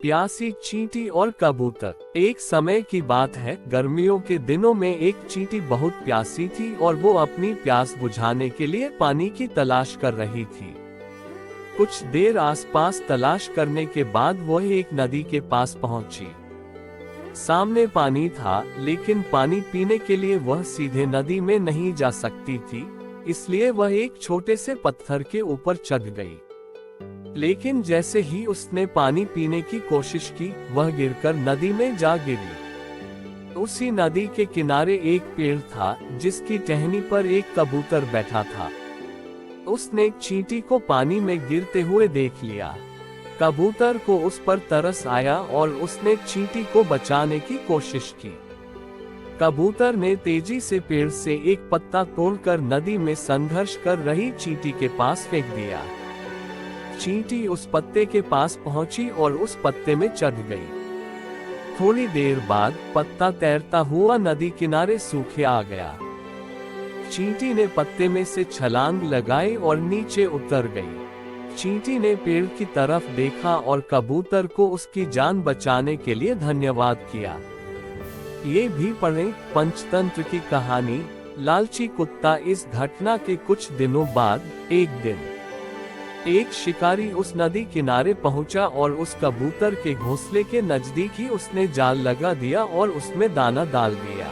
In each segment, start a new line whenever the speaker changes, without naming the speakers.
प्यासी चींटी और कबूतर। एक समय की बात है, गर्मियों के दिनों में एक चींटी बहुत प्यासी थी और वो अपनी प्यास बुझाने के लिए पानी की तलाश कर रही थी। कुछ देर आसपास तलाश करने के बाद वह एक नदी के पास पहुंची। सामने पानी था, लेकिन पानी पीने के लिए वह सीधे नदी में नहीं जा सकती थी, इसलिए वह एक छोटे से पत्थर के ऊपर चढ़ गई। लेकिन जैसे ही उसने पानी पीने की कोशिश की, वह गिरकर नदी में जा गिरी। उसी नदी के किनारे एक पेड़ था, जिसकी टहनी पर एक कबूतर बैठा था। उसने चींटी को पानी में गिरते हुए देख लिया। कबूतर को उस पर तरस आया और उसने चींटी को बचाने की कोशिश की। कबूतर ने तेजी से पेड़ से एक पत्ता तोड़कर नदी में संघर्ष कर रही चींटी के पास फेंक दिया। चींटी उस पत्ते के पास पहुंची और उस पत्ते में चढ़ गई। थोड़ी देर बाद पत्ता तैरता हुआ नदी किनारे सूखे आ गया। चींटी ने पत्ते में से छलांग लगाई और नीचे उतर गई। चींटी ने पेड़ की तरफ देखा और कबूतर को उसकी जान बचाने के लिए धन्यवाद किया। ये भी पढ़ें पंचतंत्र की कहानी लालची कुत्ता। इस घटना के कुछ दिनों बाद एक दिन एक शिकारी उस नदी किनारे पहुंचा और उस कबूतर के घोंसले के नजदीक ही उसने जाल लगा दिया और उसमें दाना डाल दिया।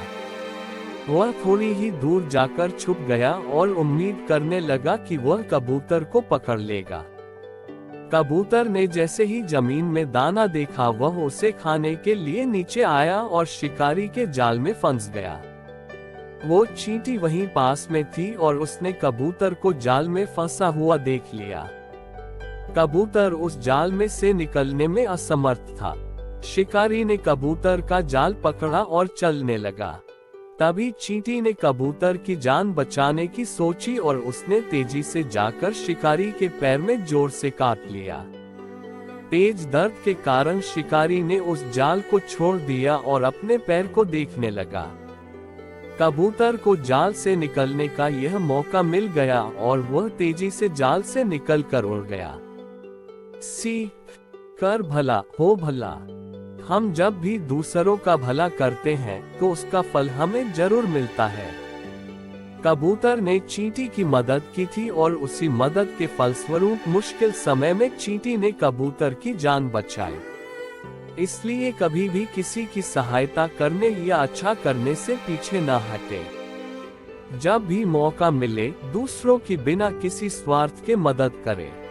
वह थोड़ी ही दूर जाकर छुप गया और उम्मीद करने लगा कि वह कबूतर को पकड़ लेगा। कबूतर ने जैसे ही जमीन में दाना देखा, वह उसे खाने के लिए नीचे आया और शिकारी के जाल में फंस गया। वो चींटी वहीं पास में थी और उसने कबूतर को जाल में फंसा हुआ देख लिया। कबूतर उस जाल में से निकलने में असमर्थ था। शिकारी ने कबूतर का जाल पकड़ा और चलने लगा। तभी चींटी ने कबूतर की जान बचाने की सोची और उसने तेजी से जाकर शिकारी के पैर में जोर से काट लिया। तेज दर्द के कारण शिकारी ने उस जाल को छोड़ दिया और अपने पैर को देखने लगा। कबूतर को जाल से निकलने का यह मौका मिल गया और वह तेजी से जाल से निकलकर उड़ गया। सीख कर भला हो भला। हम जब भी दूसरों का भला करते हैं तो उसका फल हमें जरूर मिलता है। कबूतर ने चींटी की मदद की थी और उसी मदद के फलस्वरूप मुश्किल समय में चींटी ने कबूतर की जान बचाई। इसलिए कभी भी किसी की सहायता करने या अच्छा करने से पीछे न हटे। जब भी मौका मिले, दूसरों की बिना किसी स्वार्थ के मदद करें।